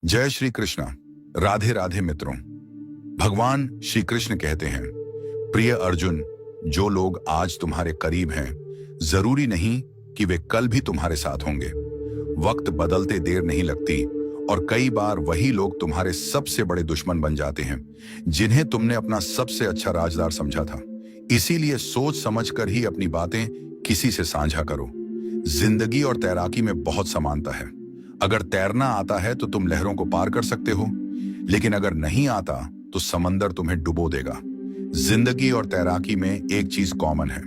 जय श्री कृष्णा। राधे राधे मित्रों। भगवान श्री कृष्ण कहते हैं, प्रिय अर्जुन, जो लोग आज तुम्हारे करीब हैं, जरूरी नहीं कि वे कल भी तुम्हारे साथ होंगे। वक्त बदलते देर नहीं लगती और कई बार वही लोग तुम्हारे सबसे बड़े दुश्मन बन जाते हैं जिन्हें तुमने अपना सबसे अच्छा राजदार समझा था। इसीलिए सोच समझकर ही अपनी बातें किसी से साझा करो। जिंदगी और तैराकी में बहुत समानता है। अगर तैरना आता है तो तुम लहरों को पार कर सकते हो, लेकिन अगर नहीं आता तो समंदर तुम्हें डुबो देगा। जिंदगी और तैराकी में एक चीज कॉमन है,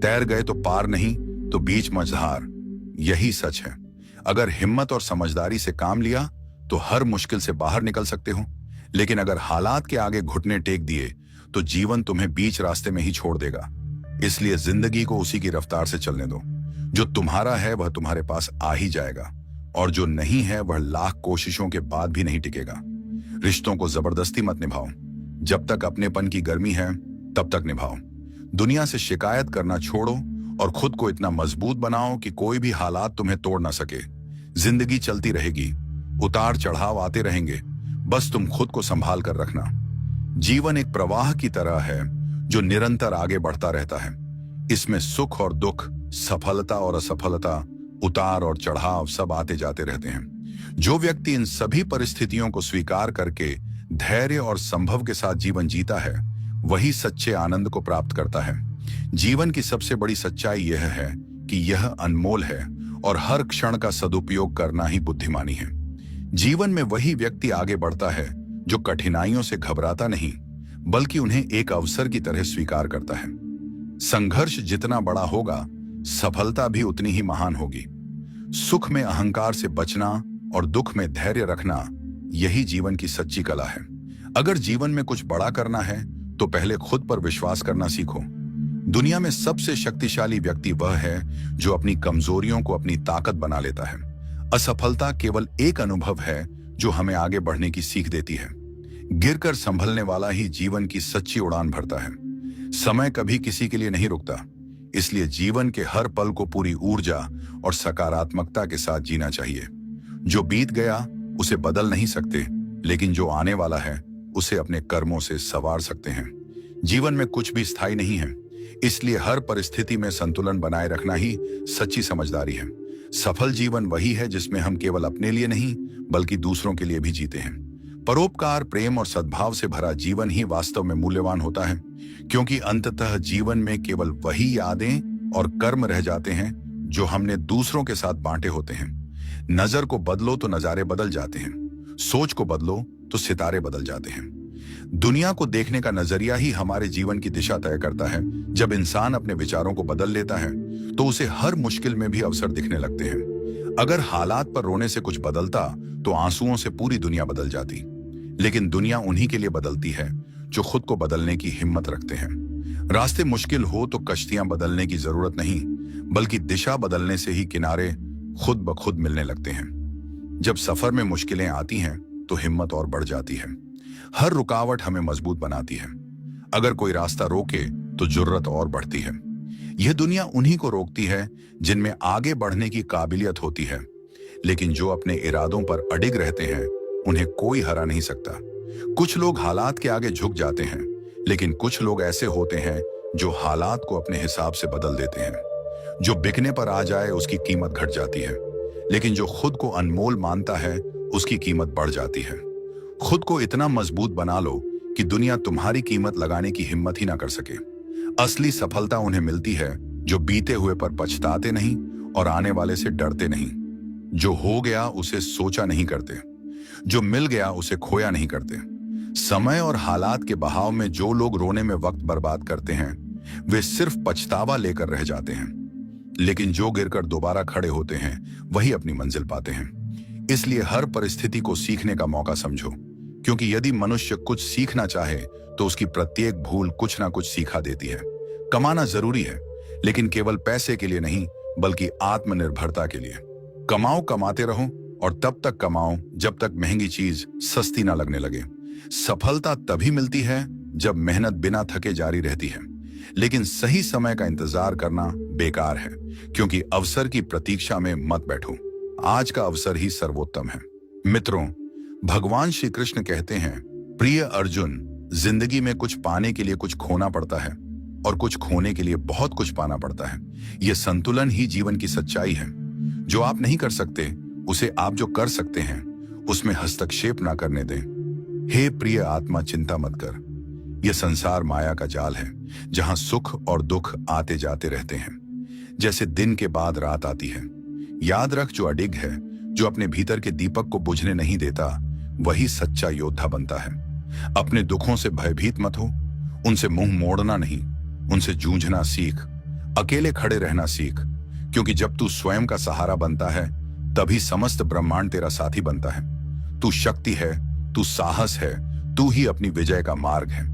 तैर गए तो पार नहीं तो बीच मझधार। यही सच है। अगर हिम्मत और समझदारी से काम लिया तो हर मुश्किल से बाहर निकल सकते हो, लेकिन अगर हालात के आगे घुटने टेक दिए तो जीवन तुम्हें बीच रास्ते में ही छोड़ देगा। इसलिए जिंदगी को उसी की रफ्तार से चलने दो। जो तुम्हारा है वह तुम्हारे पास आ ही जाएगा, और जो नहीं है वह लाख कोशिशों के बाद भी नहीं टिकेगा। रिश्तों को जबरदस्ती मत निभाओ। जब तक अपनेपन की गर्मी है तब तक निभाओ। दुनिया से शिकायत करना छोड़ो और खुद को इतना मजबूत बनाओ कि कोई भी हालात तुम्हें तोड़ ना सके। जिंदगी चलती रहेगी, उतार चढ़ाव आते रहेंगे, बस तुम खुद को संभाल कर रखना। जीवन एक प्रवाह की तरह है जो निरंतर आगे बढ़ता रहता है। इसमें सुख और दुख, सफलता और असफलता, उतार और चढ़ाव सब आते जाते रहते हैं। जो व्यक्ति इन सभी परिस्थितियों को स्वीकार करके धैर्य और संभव के साथ जीवन जीता है, वही सच्चे आनंद को प्राप्त करता है। जीवन की सबसे बड़ी सच्चाई यह है कि यह अनमोल है और हर क्षण का सदुपयोग करना ही बुद्धिमानी है। जीवन में वही व्यक्ति आगे बढ़ता है जो कठिनाइयों से घबराता नहीं, बल्कि उन्हें एक अवसर की तरह स्वीकार करता है। संघर्ष जितना बड़ा होगा, सफलता भी उतनी ही महान होगी। सुख में अहंकार से बचना और दुख में धैर्य रखना, यही जीवन की सच्ची कला है। अगर जीवन में कुछ बड़ा करना है तो पहले खुद पर विश्वास करना सीखो। दुनिया में सबसे शक्तिशाली व्यक्ति वह है जो अपनी कमजोरियों को अपनी ताकत बना लेता है। असफलता केवल एक अनुभव है जो हमें आगे बढ़ने की सीख देती है। गिरकर संभलने वाला ही जीवन की सच्ची उड़ान भरता है। समय कभी किसी के लिए नहीं रुकता, इसलिए जीवन के हर पल को पूरी ऊर्जा और सकारात्मकता के साथ जीना चाहिए। जो बीत गया उसे बदल नहीं सकते, लेकिन जो आने वाला है उसे अपने कर्मों से संवार सकते हैं। जीवन में कुछ भी स्थायी नहीं है, इसलिए हर परिस्थिति में संतुलन बनाए रखना ही सच्ची समझदारी है। सफल जीवन वही है जिसमें हम केवल अपने लिए नहीं बल्कि दूसरों के लिए भी जीते हैं। परोपकार, प्रेम और सद्भाव से भरा जीवन ही वास्तव में मूल्यवान होता है, क्योंकि अंततः जीवन में केवल वही यादें और कर्म रह जाते हैं जो हमने दूसरों के साथ बांटे होते हैं। नजर को बदलो तो नजारे बदल जाते हैं, सोच को बदलो तो सितारे बदल जाते हैं। दुनिया को देखने का नजरिया ही हमारे जीवन की दिशा तय करता है। जब इंसान अपने विचारों को बदल लेता है तो उसे हर मुश्किल में भी अवसर दिखने लगते हैं। अगर हालात पर रोने से कुछ बदलता तो आंसुओं से पूरी दुनिया बदल जाती, लेकिन दुनिया उन्हीं के लिए बदलती है जो खुद को बदलने की हिम्मत रखते हैं। रास्ते मुश्किल हो तो कश्तियां बदलने की जरूरत नहीं, बल्कि दिशा बदलने से ही किनारे खुद ब खुद मिलने लगते हैं। जब सफर में मुश्किलें आती हैं तो हिम्मत और बढ़ जाती है। हर रुकावट हमें मजबूत बनाती है। अगर कोई रास्ता रोके तो जुर्रत और बढ़ती है। यह दुनिया उन्हीं को रोकती है जिनमें आगे बढ़ने की काबिलियत होती है, लेकिन जो अपने इरादों पर अडिग रहते हैं उन्हें कोई हरा नहीं सकता। कुछ लोग हालात के आगे झुक जाते हैं, लेकिन कुछ लोग ऐसे होते हैं जो हालात को अपने हिसाब से बदल देते हैं। जो बिकने पर आ जाए उसकी कीमत घट जाती है, लेकिन जो खुद को अनमोल मानता है उसकी कीमत बढ़ जाती है। खुद को इतना मजबूत बना लो कि दुनिया तुम्हारी कीमत लगाने की हिम्मत ही ना कर सके। असली सफलता उन्हें मिलती है जो बीते हुए पर पछताते नहीं और आने वाले से डरते नहीं। जो हो गया उसे सोचा नहीं करते, जो मिल गया उसे खोया नहीं करते। समय और हालात के बहाव में जो लोग रोने में वक्त बर्बाद करते हैं वे सिर्फ पछतावा लेकर रह जाते हैं, लेकिन जो गिरकर दोबारा खड़े होते हैं वही अपनी मंजिल पाते हैं। इसलिए हर परिस्थिति को सीखने का मौका समझो, क्योंकि यदि मनुष्य कुछ सीखना चाहे तो उसकी प्रत्येक भूल कुछ ना कुछ सिखा देती है। कमाना जरूरी है, लेकिन केवल पैसे के लिए नहीं बल्कि आत्मनिर्भरता के लिए। कमाओ, कमाते रहो और तब तक कमाओ जब तक महंगी चीज सस्ती ना लगने लगे। सफलता तभी मिलती है जब मेहनत बिना थके जारी रहती है, लेकिन सही समय का इंतजार करना बेकार है, क्योंकि अवसर की प्रतीक्षा में मत बैठो। आज का अवसर ही सर्वोत्तम है। मित्रों, भगवान श्री कृष्ण कहते हैं, प्रिय अर्जुन, जिंदगी में कुछ पाने के लिए कुछ खोना पड़ता है और कुछ खोने के लिए बहुत कुछ पाना पड़ता है। यह संतुलन ही जीवन की सच्चाई है। जो आप नहीं कर सकते उसे आप जो कर सकते हैं उसमें हस्तक्षेप ना करने दें। हे प्रिय आत्मा, चिंता मत कर। यह संसार माया का जाल है जहां सुख और दुख आते जाते रहते हैं, जैसे दिन के बाद रात आती है। याद रख, जो अडिग है, जो अपने भीतर के दीपक को बुझने नहीं देता, वही सच्चा योद्धा बनता है। अपने दुखों से भयभीत मत हो, उनसे मुंह मोड़ना नहीं, उनसे जूझना सीख, अकेले खड़े रहना सीख, क्योंकि जब तू स्वयं का सहारा बनता है तभी समस्त ब्रह्मांड तेरा साथी बनता है। तू शक्ति है, तू साहस है, तू ही अपनी विजय का मार्ग है।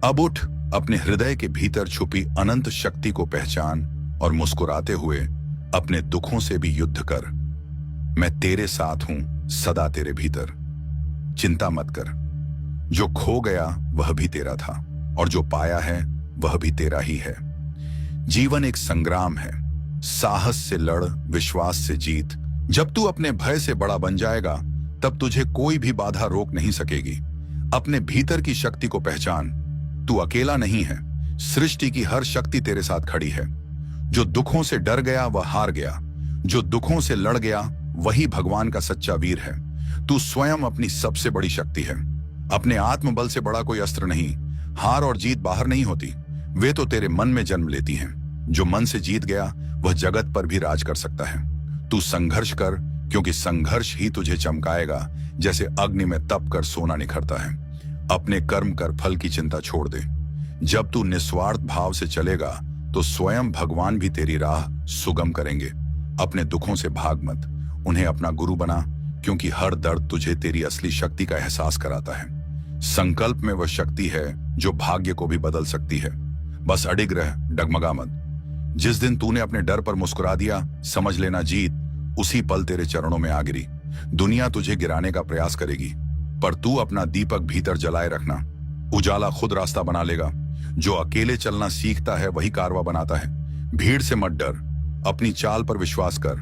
अब उठ, अपने हृदय के भीतर छुपी अनंत शक्ति को पहचान और मुस्कुराते हुए अपने दुखों से भी युद्ध कर। मैं तेरे साथ हूं, सदा तेरे भीतर। चिंता मत कर। जो खो गया वह भी तेरा था और जो पाया है वह भी तेरा ही है। जीवन एक संग्राम है। साहस से लड़, विश्वास से जीत। जब तू अपने भय से बड़ा बन जाएगा तब तुझे कोई भी बाधा रोक नहीं सकेगी। अपने भीतर की शक्ति को पहचान। तू अकेला नहीं है, सृष्टि की हर शक्ति तेरे साथ खड़ी है। जो दुखों से डर गया वह हार गया, जो दुखों से लड़ गया वही भगवान का सच्चा वीर है। तू स्वयं अपनी सबसे बड़ी शक्ति है। अपने आत्मबल से बड़ा कोई अस्त्र नहीं। हार और जीत बाहर नहीं होती, वे तो तेरे मन में जन्म लेती हैं। जो मन से जीत गया वह जगत पर भी राज कर सकता है। तू संघर्ष कर, क्योंकि संघर्ष ही तुझे चमकाएगा, जैसे अग्नि में तप कर सोना निखरता है। अपने कर्म कर, फल की चिंता छोड़ दे। जब तू निस्वार्थ भाव से चलेगा तो स्वयं भगवान भी तेरी राह सुगम करेंगे। अपने दुखों से भाग मत, उन्हें अपना गुरु बना, क्योंकि हर दर्द तुझे तेरी असली शक्ति का एहसास कराता है। संकल्प में वह शक्ति है जो भाग्य को भी बदल सकती है। बस अडिग रह, डगमगा मत। जिस दिन तूने अपने डर पर मुस्कुरा दिया, समझ लेना जीत उसी पल तेरे चरणों में आ गिरी। दुनिया तुझे गिराने का प्रयास करेगी, पर तू अपना दीपक भीतर जलाए रखना। उजाला खुद रास्ता बना लेगा। जो अकेले चलना सीखता है वही कारवा बनाता है। भीड़ से मत डर, अपनी चाल पर विश्वास कर।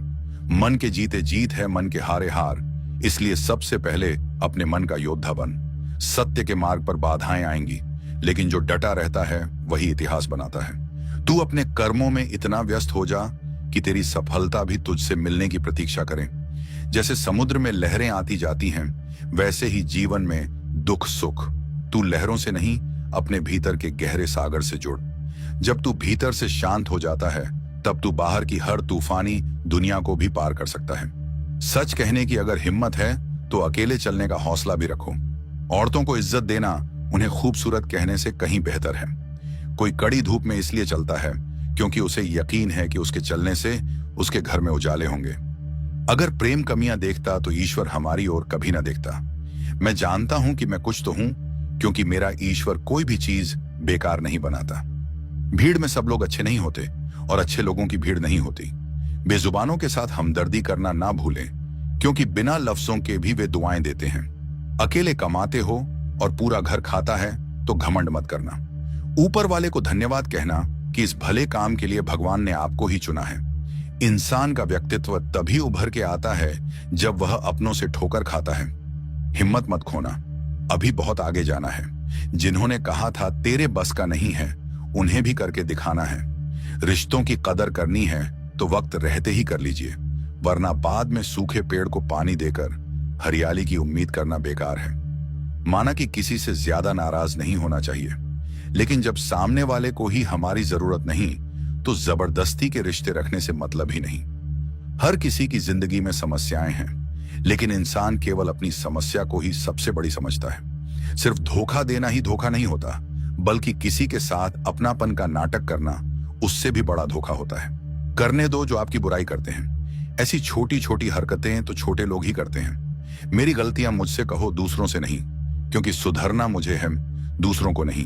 मन के जीते जीत है, मन के हारे हार। इसलिए सबसे पहले अपने मन का योद्धा बन। सत्य के मार्ग पर बाधाएं आएंगी, लेकिन जो डटा रहता है वही इतिहास बनाता है। तू अपने कर्मों में इतना व्यस्त हो जा कि तेरी सफलता भी तुझसे मिलने की प्रतीक्षा करें। जैसे समुद्र में लहरें आती जाती हैं, वैसे ही जीवन में दुख सुख। तू लहरों से नहीं, अपने भीतर के गहरे सागर से जुड़। जब तू भीतर से शांत हो जाता है तब तू बाहर की हर तूफानी दुनिया को भी पार कर सकता है। सच कहने की अगर हिम्मत है तो अकेले चलने का हौसला भी रखो। औरतों को इज्जत देना उन्हें खूबसूरत कहने से कहीं बेहतर है। कोई कड़ी धूप में इसलिए चलता है क्योंकि उसे यकीन है कि उसके चलने से उसके घर में उजाले होंगे। अगर प्रेम कमियां देखता तो ईश्वर हमारी ओर कभी ना देखता। मैं जानता हूं कि मैं कुछ तो हूं, क्योंकि मेरा ईश्वर कोई भी चीज बेकार नहीं बनाता। भीड़ में सब लोग अच्छे नहीं होते और अच्छे लोगों की भीड़ नहीं होती। बेजुबानों के साथ हमदर्दी करना ना भूलें, क्योंकि बिना लफ्जों के भी वे दुआएं देते हैं। अकेले कमाते हो और पूरा घर खाता है तो घमंड मत करना। ऊपर वाले को धन्यवाद कहना कि इस भले काम के लिए भगवान ने आपको ही चुना है। इंसान का व्यक्तित्व तभी उभर के आता है जब वह अपनों से ठोकर खाता है। हिम्मत मत खोना, अभी बहुत आगे जाना है। जिन्होंने कहा था तेरे बस का नहीं है, उन्हें भी करके दिखाना है। रिश्तों की कदर करनी है तो वक्त रहते ही कर लीजिए, वरना बाद में सूखे पेड़ को पानी देकर हरियाली की उम्मीद करना बेकार है। माना कि किसी से ज्यादा नाराज नहीं होना चाहिए, लेकिन जब सामने वाले को ही हमारी जरूरत नहीं तो जबरदस्ती के रिश्ते रखने से मतलब ही नहीं। हर किसी की जिंदगी में समस्याएं हैं, लेकिन इंसान केवल अपनी समस्या को ही सबसे बड़ी समझता है। सिर्फ धोखा देना ही धोखा नहीं होता, बल्कि किसी के साथ अपनापन का नाटक करना उससे भी बड़ा धोखा होता है। करने दो जो आपकी बुराई करते हैं। ऐसी छोटी छोटी हरकतें तो छोटे लोग ही करते हैं। मेरी गलतियां मुझसे कहो, दूसरों से नहीं, क्योंकि सुधरना मुझे है, दूसरों को नहीं।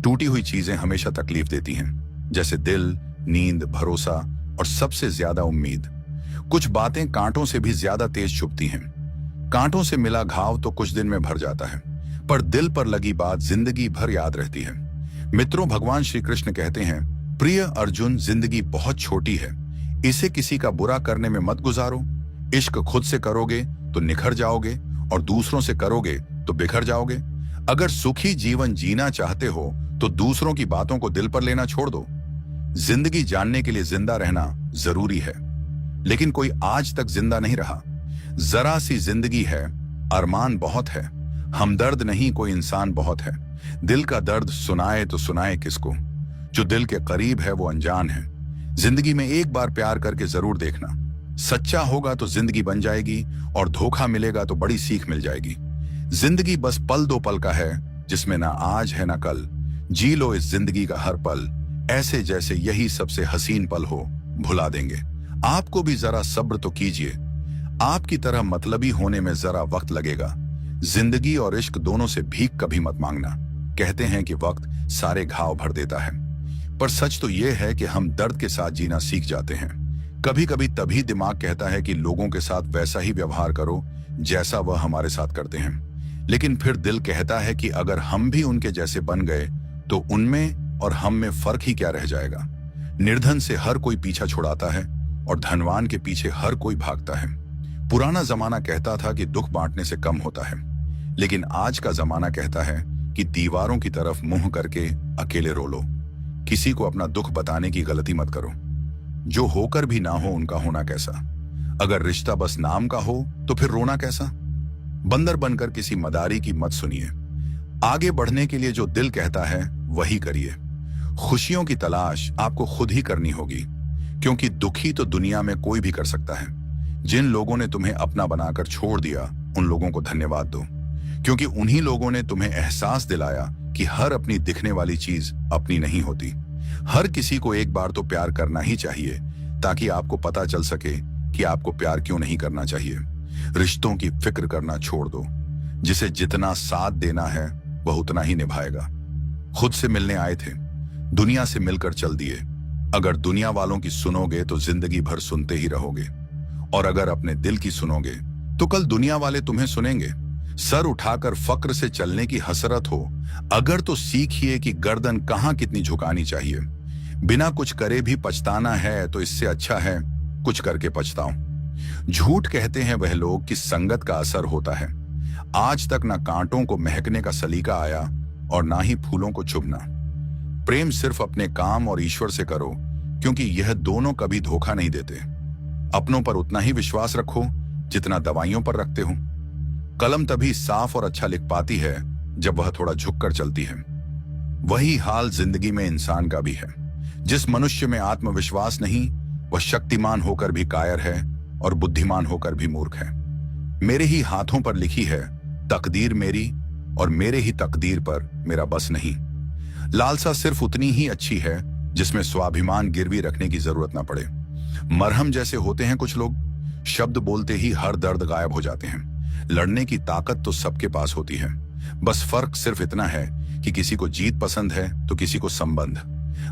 टूटी हुई चीजें हमेशा तकलीफ देती हैं, जैसे दिल, नींद, भरोसा और सबसे ज्यादा उम्मीद। कुछ बातें कांटों से भी ज्यादा तेज चुभती हैं। कांटों से मिला घाव तो कुछ दिन में भर जाता है, पर दिल पर लगी बात जिंदगी भर याद रहती है। मित्रों, भगवान श्री कृष्ण कहते हैं, प्रिय अर्जुन, जिंदगी बहुत छोटी है, इसे किसी का बुरा करने में मत गुजारो। इश्क खुद से करोगे तो निखर जाओगे और दूसरों से करोगे तो बिखर जाओगे। अगर सुखी जीवन जीना चाहते हो तो दूसरों की बातों को दिल पर लेना छोड़ दो। जिंदगी जानने के लिए जिंदा रहना जरूरी है, लेकिन कोई आज तक जिंदा नहीं रहा। जरा सी जिंदगी है, अरमान बहुत है, हमदर्द नहीं कोई इंसान बहुत है। दिल का दर्द सुनाए तो सुनाए किसको, जो दिल के करीब है वो अनजान है। जिंदगी में एक बार प्यार करके जरूर देखना, सच्चा होगा तो जिंदगी बन जाएगी, और धोखा मिलेगा तो बड़ी सीख मिल जाएगी। जिंदगी बस पल दो पल का है, जिसमें ना आज है ना कल। जी लो इस जिंदगी का हर पल, ऐसे जैसे यही सबसे हसीन पल हो। भुला देंगे आपको भी, जरा सब्र तो कीजिए। आपकी तरह मतलबी होने में जरा वक्त लगेगा। जिंदगी और इश्क दोनों से भीख कभी मत मांगना। कहते हैं कि वक्त सारे घाव भर देता है, पर सच तो यह है कि हम दर्द के साथ जीना सीख जाते हैं। कभी कभी तभी दिमाग कहता है कि लोगों के साथ वैसा ही व्यवहार करो जैसा वह हमारे साथ करते हैं, लेकिन फिर दिल कहता है कि अगर हम भी उनके जैसे बन गए तो उनमें और हम में फर्क ही क्या रह जाएगा। निर्धन से हर कोई पीछा छुड़ाता है और धनवान के पीछे हर कोई भागता है। पुराना जमाना कहता था कि दुख बांटने से कम होता है, लेकिन आज का जमाना कहता है कि दीवारों की तरफ मुंह करके अकेले रो लो। किसी को अपना दुख बताने की गलती मत करो। जो होकर भी ना हो उनका होना कैसा। अगर रिश्ता बस नाम का हो तो फिर रोना कैसा। बंदर बनकर किसी मदारी की मत सुनिए। आगे बढ़ने के लिए जो दिल कहता है वही करिए। खुशियों की तलाश आपको खुद ही करनी होगी, क्योंकि दुखी तो दुनिया में कोई भी कर सकता है। जिन लोगों ने तुम्हें अपना बनाकर छोड़ दिया उन लोगों को धन्यवाद दो, क्योंकि उन्हीं लोगों ने तुम्हें एहसास दिलाया कि हर अपनी दिखने वाली चीज अपनी नहीं होती। हर किसी को एक बार तो प्यार करना ही चाहिए, ताकि आपको पता चल सके कि आपको प्यार क्यों नहीं करना चाहिए। रिश्तों की फिक्र करना छोड़ दो। जिसे जितना साथ देना है वह उतना ही निभाएगा। खुद से मिलने आए थे, दुनिया से मिलकर चल दिए। अगर दुनिया वालों की सुनोगे तो जिंदगी भर सुनते ही रहोगे, और अगर अपने दिल की सुनोगे तो कल दुनिया वाले तुम्हें सुनेंगे। सर उठाकर फक्र से चलने की हसरत हो अगर तो सीखिए कि गर्दन कहां कितनी झुकानी चाहिए। बिना कुछ करे भी पछताना है तो इससे अच्छा है कुछ करके पछताओ। झूठ कहते हैं वह लोग कि संगत का असर होता है। आज तक ना कांटों को महकने का सलीका आया और ना ही फूलों को चुभना। प्रेम सिर्फ अपने काम और ईश्वर से करो, क्योंकि यह दोनों कभी धोखा नहीं देते। अपनों पर उतना ही विश्वास रखो जितना दवाइयों पर रखते हो। कलम तभी साफ और अच्छा लिख पाती है जब वह थोड़ा झुककर चलती है। वही हाल जिंदगी में इंसान का भी है। जिस मनुष्य में आत्मविश्वास नहीं वह शक्तिमान होकर भी कायर है और बुद्धिमान होकर भी मूर्ख है। मेरे ही हाथों पर लिखी है तकदीर मेरी, और मेरे ही तकदीर पर मेरा बस नहीं। लालसा सिर्फ उतनी ही अच्छी है जिसमें स्वाभिमान गिरवी रखने की जरूरत ना पड़े। मरहम जैसे होते हैं कुछ लोग, शब्द बोलते ही हर दर्द गायब हो जाते हैं। लड़ने की ताकत तो सबके पास होती है, बस फर्क सिर्फ इतना है कि किसी को जीत पसंद है तो किसी को संबंध।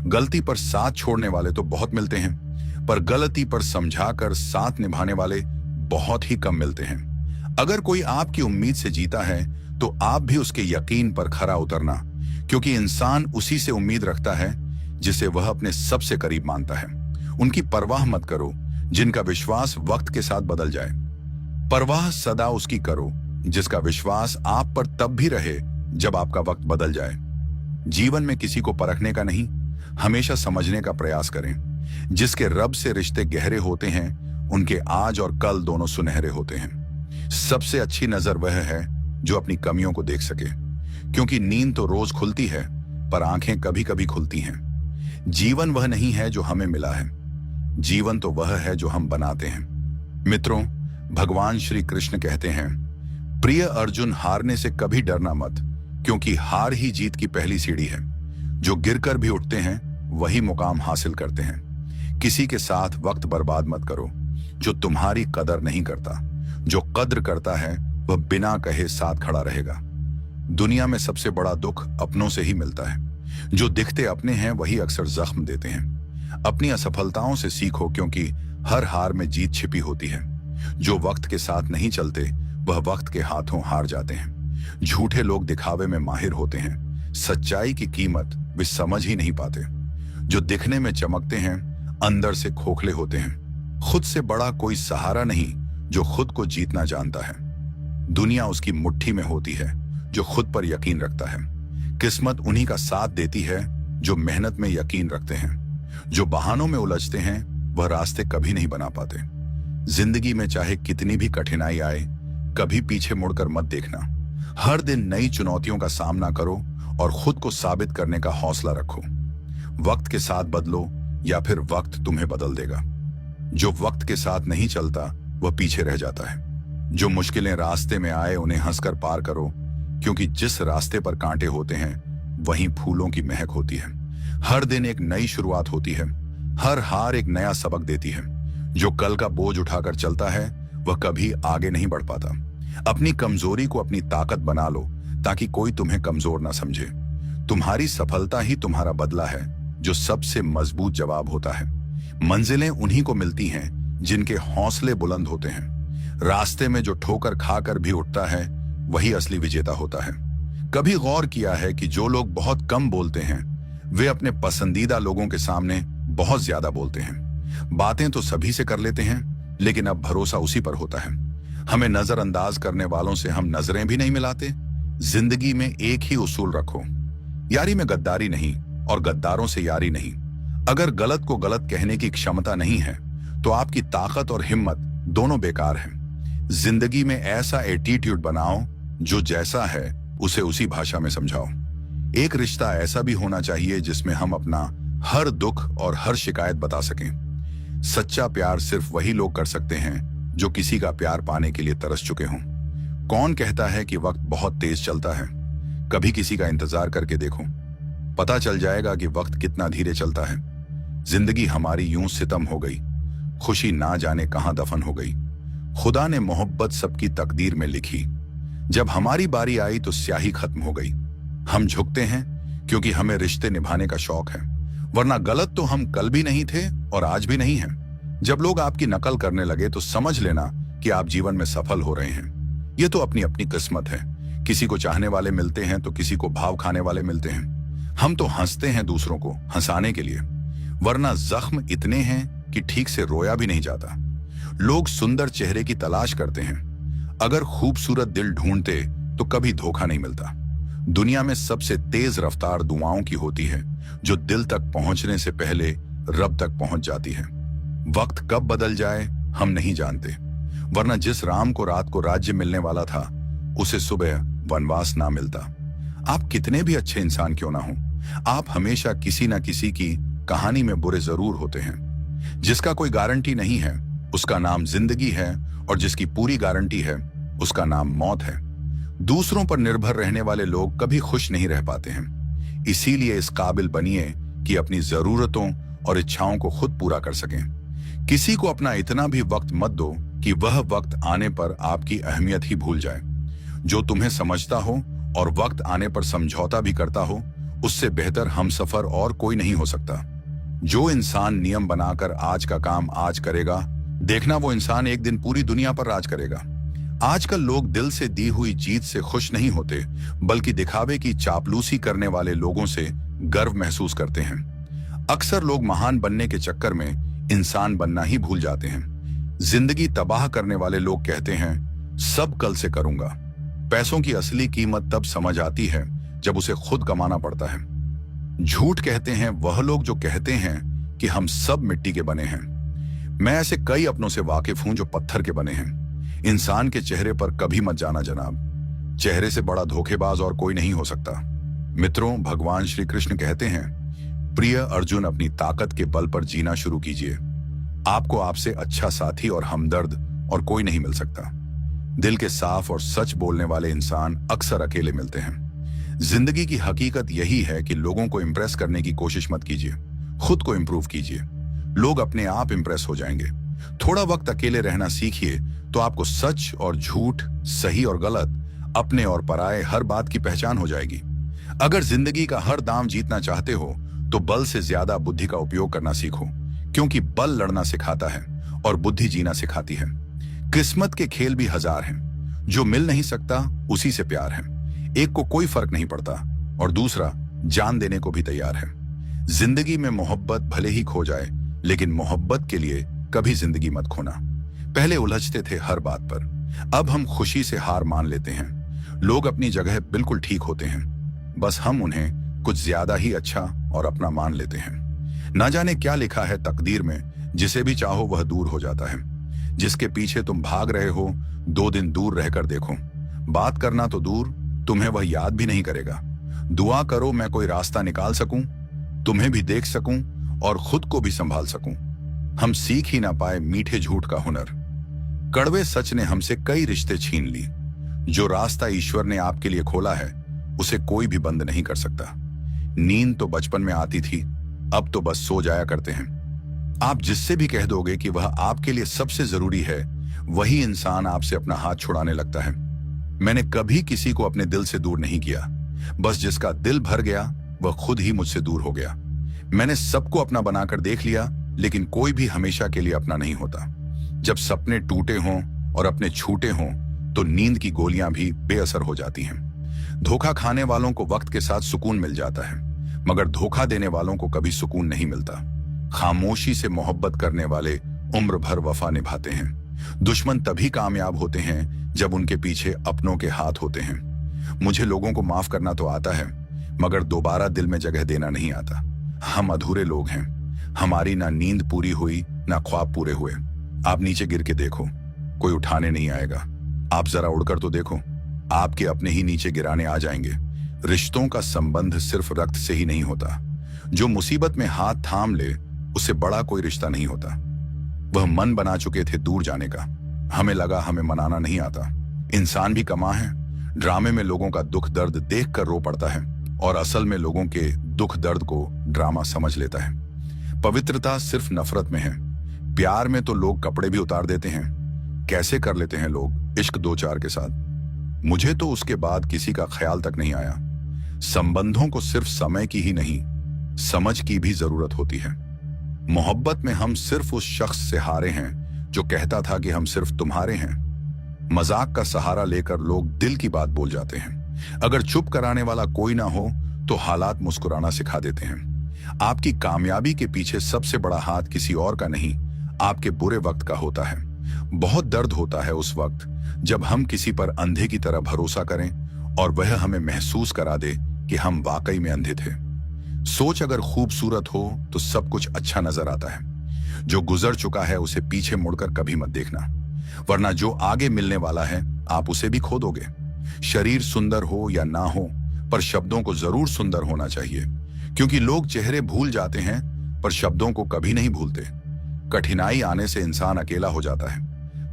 गलती पर साथ छोड़ने वाले तो बहुत मिलते हैं, पर गलती पर समझाकर साथ निभाने वाले बहुत ही कम मिलते हैं। अगर कोई आपकी उम्मीद से जीता है तो आप भी उसके यकीन पर खरा उतरना, क्योंकि इंसान उसी से उम्मीद रखता है जिसे वह अपने सबसे करीब मानता है। उनकी परवाह मत करो जिनका विश्वास वक्त के साथ बदल जाए। परवाह सदा उसकी करो जिसका विश्वास आप पर तब भी रहे जब आपका वक्त बदल जाए। जीवन में किसी को परखने का नहीं, हमेशा समझने का प्रयास करें। जिसके रब से रिश्ते गहरे होते हैं उनके आज और कल दोनों सुनहरे होते हैं। सबसे अच्छी नजर वह है जो अपनी कमियों को देख सके, क्योंकि नींद तो रोज खुलती है पर आंखें कभी कभी खुलती हैं। जीवन वह नहीं है जो हमें मिला है, जीवन तो वह है जो हम बनाते हैं। मित्रों, भगवान श्री कृष्ण कहते हैं, प्रिय अर्जुन, हारने से कभी डरना मत, क्योंकि हार ही जीत की पहली सीढ़ी है। जो गिरकर भी उठते हैं वही मुकाम हासिल करते हैं। किसी के साथ वक्त बर्बाद मत करो जो तुम्हारी कदर नहीं करता। जो कद्र करता है वह बिना कहे साथ खड़ा रहेगा। दुनिया में सबसे बड़ा दुख अपनों से ही मिलता है। जो दिखते अपने हैं वही अक्सर जख्म देते हैं। अपनी असफलताओं से सीखो, क्योंकि हर हार में जीत छिपी होती है। जो वक्त के साथ नहीं चलते वह वक्त के हाथों हार जाते हैं। झूठे लोग दिखावे में माहिर होते हैं, सच्चाई की कीमत वे समझ ही नहीं पाते। जो दिखने में चमकते हैं अंदर से खोखले होते हैं। खुद से बड़ा कोई सहारा नहीं जो खुद को जीतना जानता है। दुनिया उसकी मुट्ठी में होती है जो खुद पर यकीन रखता है। किस्मत उन्हीं का साथ देती है जो मेहनत में यकीन रखते हैं। जो बहानों में उलझते हैं वह रास्ते कभी नहीं बना पाते। जिंदगी में चाहे कितनी भी कठिनाई आए, कभी पीछे मुड़कर मत देखना। हर दिन नई चुनौतियों का सामना करो और खुद को साबित करने का हौसला रखो। वक्त के साथ बदलो या फिर वक्त तुम्हें बदल देगा। जो वक्त के साथ नहीं चलता वह पीछे रह जाता है। जो मुश्किलें रास्ते में आए उन्हें हंसकर पार करो, क्योंकि जिस रास्ते पर कांटे होते हैं वहीं फूलों की महक होती है। हर दिन एक नई शुरुआत होती है। हर हार एक नया सबक देती है। जो कल का बोझ उठाकर चलता है वह कभी आगे नहीं बढ़ पाता। अपनी कमजोरी को अपनी ताकत बना लो ताकि कोई तुम्हें कमजोर ना समझे। तुम्हारी सफलता ही तुम्हारा बदला है, जो सबसे मजबूत जवाब होता है। मंजिलें उन्हीं को मिलती हैं जिनके हौसले बुलंद होते हैं। रास्ते में जो ठोकर खाकर भी उठता है वही असली विजेता होता है। कभी गौर किया है कि जो लोग बहुत कम बोलते हैं वे अपने पसंदीदा लोगों के सामने बहुत ज्यादा बोलते हैं। बातें तो सभी से कर लेते हैं, लेकिन अब भरोसा उसी पर होता है। हमें नजरअंदाज करने वालों से हम नजरें भी नहीं मिलाते। जिंदगी में एक ही उसूल रखो, यारी में गद्दारी नहीं और गद्दारों से यारी नहीं। अगर गलत को गलत कहने की क्षमता नहीं है तो आपकी ताकत और हिम्मत दोनों बेकार हैं। जिंदगी में ऐसा एटीट्यूड बनाओ जो जैसा है उसे उसी भाषा में समझाओ। एक रिश्ता ऐसा भी होना चाहिए जिसमें हम अपना हर दुख और हर शिकायत बता सकें। सच्चा प्यार सिर्फ वही लोग कर सकते हैं जो किसी का प्यार पाने के लिए तरस चुके हों। कौन कहता है कि वक्त बहुत तेज चलता है? कभी किसी का इंतजार करके देखो, पता चल जाएगा कि वक्त कितना धीरे चलता है। जिंदगी हमारी यूं सितम हो गई, खुशी ना जाने कहां दफन हो गई। खुदा ने मोहब्बत सबकी तकदीर में लिखी, जब हमारी बारी आई तो स्याही खत्म हो गई। हम झुकते हैं क्योंकि हमें रिश्ते निभाने का शौक है, वरना गलत तो हम कल भी नहीं थे और आज भी नहीं हैं। जब लोग आपकी नकल करने लगे तो समझ लेना कि आप जीवन में सफल हो रहे हैं। ये तो अपनी अपनी किस्मत है। किसी को चाहने वाले मिलते हैं तो किसी को भाव खाने वाले मिलते हैं। हम तो हंसते हैं दूसरों को हंसाने के लिए, वरना जख्म इतने हैं कि ठीक से रोया भी नहीं जाता। लोग सुंदर चेहरे की तलाश करते हैं, अगर खूबसूरत दिल ढूंढते तो कभी धोखा नहीं मिलता। दुनिया में सबसे तेज रफ्तार दुआओं की होती है, जो दिल तक पहुंचने से पहले रब तक पहुंच जाती है। वक्त कब बदल जाए हम नहीं जानते, वरना जिस राम को रात को राज्य मिलने वाला था उसे सुबह वनवास ना मिलता। आप कितने भी अच्छे इंसान क्यों ना हो, आप हमेशा किसी ना किसी की कहानी में बुरे जरूर होते हैं। जिसका कोई गारंटी नहीं है उसका नाम जिंदगी है, और जिसकी पूरी गारंटी है उसका नाम मौत है। दूसरों पर निर्भर रहने वाले लोग कभी खुश नहीं रह पाते हैं। इसीलिए इस काबिल बनिए कि अपनी जरूरतों और इच्छाओं को खुद पूरा कर सकें। किसी को अपना इतना भी वक्त मत दो कि वह वक्त आने पर आपकी अहमियत ही भूल जाए। जो तुम्हें समझता हो और वक्त आने पर समझौता भी करता हो, उससे बेहतर हमसफर और कोई नहीं हो सकता। जो इंसान नियम बनाकर आज का काम आज करेगा, देखना वो इंसान एक दिन पूरी दुनिया पर राज करेगा। आजकल लोग दिल से दी हुई जीत से खुश नहीं होते, बल्कि दिखावे की चापलूसी करने वाले लोगों से गर्व महसूस करते हैं। अक्सर लोग महान बनने के चक्कर में इंसान बनना ही भूल जाते हैं। जिंदगी तबाह करने वाले लोग कहते हैं सब कल से करूंगा। पैसों की असली कीमत तब समझ आती है जब उसे खुद कमाना पड़ता है। झूठ कहते हैं वह लोग जो कहते हैं कि हम सब मिट्टी के बने हैं। मैं ऐसे कई अपनों से वाकिफ हूं जो पत्थर के बने हैं। इंसान के चेहरे पर कभी मत जाना जनाब, चेहरे से बड़ा धोखेबाज और कोई नहीं हो सकता। मित्रों, भगवान श्री कृष्ण कहते हैं, प्रिय अर्जुन अपनी ताकत के बल पर जीना शुरू कीजिए। आपको आपसे अच्छा साथी और हमदर्द और कोई नहीं मिल सकता। दिल के साफ और सच बोलने वाले इंसान अक्सर अकेले मिलते हैं। जिंदगी की हकीकत यही है कि लोगों को इंप्रेस करने की कोशिश मत कीजिए, खुद को इंप्रूव कीजिए। लोग अपने आप इंप्रेस हो जाएंगे। थोड़ा वक्त अकेले रहना सीखिए तो आपको सच और झूठ, सही और गलत, अपने और पराये हर बात की पहचान हो जाएगी। अगर जिंदगी का हर दाम जीतना चाहते हो तो बल से ज्यादा बुद्धि का उपयोग करना सीखो, क्योंकि बल लड़ना सिखाता है और बुद्धि जीना सिखाती है। किस्मत के खेल भी हजार हैं, जो मिल नहीं सकता उसी से प्यार है। एक को कोई फर्क नहीं पड़ता और दूसरा जान देने को भी तैयार है। जिंदगी में मोहब्बत भले ही खो जाए, लेकिन मोहब्बत के लिए कभी जिंदगी मत खोना। पहले उलझते थे हर बात पर, अब हम खुशी से हार मान लेते हैं। लोग अपनी जगह बिल्कुल ठीक होते हैं, बस हम उन्हें कुछ ज्यादा ही अच्छा और अपना मान लेते हैं। ना जाने क्या लिखा है तकदीर में, जिसे भी चाहो वह दूर हो जाता है। जिसके पीछे तुम भाग रहे हो, 2 दिन दूर रहकर देखो। बात करना तो दूर, तुम्हें वह याद भी नहीं करेगा। दुआ करो मैं कोई रास्ता निकाल सकूं, तुम्हें भी देख सकूं और खुद को भी संभाल सकूं। हम सीख ही ना पाए मीठे झूठ का हुनर। कड़वे सच ने हमसे कई रिश्ते छीन ली। जो रास्ता ईश्वर ने आपके लिए खोला है, उसे कोई भी बंद नहीं कर सकता। नींद तो बचपन में आती थी, अब तो बस सो जाया करते हैं। आप जिससे भी कह दोगे कि वह आपके लिए सबसे जरूरी है, वही इंसान आपसे अपना हाथ छुड़ाने लगता है। मैंने कभी किसी को अपने दिल से दूर नहीं किया, बस जिसका दिल भर गया वह खुद ही मुझसे दूर हो गया। मैंने सबको अपना बनाकर देख लिया, लेकिन कोई भी हमेशा के लिए अपना नहीं होता। जब सपने टूटे हों और अपने छूटे हों, तो नींद की गोलियां भी बेअसर हो जाती हैं। धोखा खाने वालों को वक्त के साथ सुकून मिल जाता है, मगर धोखा देने वालों को कभी सुकून नहीं मिलता। खामोशी से मोहब्बत करने वाले उम्र भर वफा निभाते हैं। दुश्मन तभी कामयाब होते हैं जब उनके पीछे अपनों के हाथ होते हैं। मुझे लोगों को माफ करना तो आता है, मगर दोबारा दिल में जगह देना नहीं आता। हम अधूरे लोग हैं, हमारी ना नींद पूरी हुई ना ख्वाब पूरे हुए। आप नीचे गिर के देखो, कोई उठाने नहीं आएगा। आप जरा उड़कर तो देखो, आपके अपने ही नीचे गिराने आ जाएंगे। रिश्तों का संबंध सिर्फ रक्त से ही नहीं होता। जो मुसीबत में हाथ थाम ले, उससे बड़ा कोई रिश्ता नहीं होता। वह मन बना चुके थे दूर जाने का, हमें लगा हमें मनाना नहीं आता। इंसान भी कमा है, ड्रामे में लोगों का दुख दर्द देखकर रो पड़ता है, और असल में लोगों के दुख दर्द को ड्रामा समझ लेता है। पवित्रता सिर्फ नफरत में है। प्यार में तो लोग कपड़े भी उतार देते हैं। कैसे कर लेते हैं लोग इश्क 2-4 के साथ। मुझे तो उसके बाद किसी का ख्याल तक नहीं आया। संबंधों को सिर्फ समय की ही नहीं, समझ की भी जरूरत होती है। मोहब्बत में हम सिर्फ उस शख्स से हारे हैं जो कहता था कि हम सिर्फ तुम्हारे हैं। मजाक का सहारा लेकर लोग दिल की बात बोल जाते हैं। अगर चुप कराने वाला कोई ना हो तो हालात मुस्कुराना सिखा देते हैं। आपकी कामयाबी के पीछे सबसे बड़ा हाथ किसी और का नहीं, आपके बुरे वक्त का होता है। बहुत दर्द होता है उस वक्त जब हम किसी पर अंधे की तरह भरोसा करें और वह हमें महसूस करा दे कि हम वाकई में अंधे थे। सोच अगर खूबसूरत हो तो सब कुछ अच्छा नजर आता है। जो गुजर चुका है उसे पीछे मुड़कर कभी मत देखना, वरना जो आगे मिलने वाला है आप उसे भी खो दोगे। शरीर सुंदर हो या ना हो, पर शब्दों को जरूर सुंदर होना चाहिए, क्योंकि लोग चेहरे भूल जाते हैं पर शब्दों को कभी नहीं भूलते। कठिनाई आने से इंसान अकेला हो जाता है,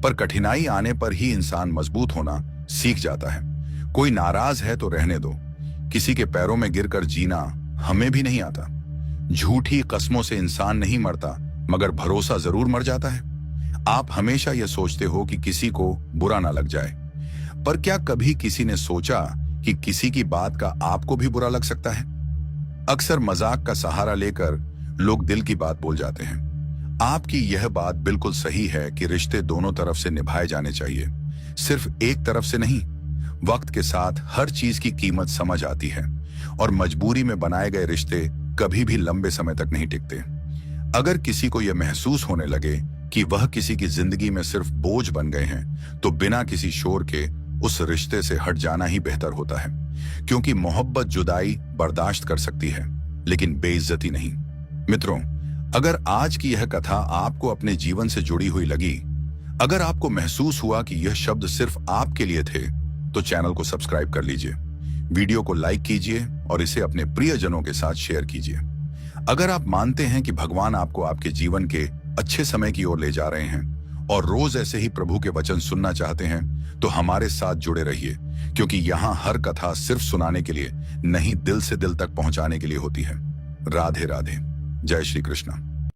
पर कठिनाई आने पर ही इंसान मजबूत होना सीख जाता है। कोई नाराज है तो रहने दो, किसी के पैरों में गिरकर जीना हमें भी नहीं आता। झूठी कस्मों से इंसान नहीं मरता, मगर भरोसा जरूर मर जाता है। आप हमेशा यह सोचते हो कि किसी को बुरा ना लग जाए, पर क्या कभी किसी ने सोचा कि किसी की बात का आपको भी बुरा लग सकता है? अक्सर मजाक का सहारा लेकर लोग दिल की बात बोल जाते हैं। आपकी यह बात बिल्कुल सही है कि रिश्ते दोनों तरफ से निभाए जाने चाहिए, सिर्फ एक तरफ से नहीं। वक्त के साथ हर चीज की कीमत समझ आती है, और मजबूरी में बनाए गए रिश्ते कभी भी लंबे समय तक नहीं टिकते। अगर किसी को यह महसूस होने लगे कि वह किसी की जिंदगी में सिर्फ बोझ बन गए हैं, तो बिना किसी शोर के उस रिश्ते से हट जाना ही बेहतर होता है। क्योंकि मोहब्बत जुदाई बर्दाश्त कर सकती है, लेकिन बेइज्जती नहीं। मित्रों, अगर आज की यह कथा आपको अपने जीवन से जुड़ी हुई लगी, अगर आपको महसूस हुआ कि यह शब्द सिर्फ आपके लिए थे, तो चैनल को सब्सक्राइब कर लीजिए, वीडियो को लाइक कीजिए और इसे अपने प्रियजनों के साथ शेयर कीजिए। अगर आप मानते हैं कि भगवान आपको आपके जीवन के अच्छे समय की ओर ले जा रहे हैं और रोज ऐसे ही प्रभु के वचन सुनना चाहते हैं, तो हमारे साथ जुड़े रहिए, क्योंकि यहाँ हर कथा सिर्फ सुनाने के लिए नहीं, दिल से दिल तक पहुंचाने के लिए होती है। राधे राधे। जय श्री कृष्ण।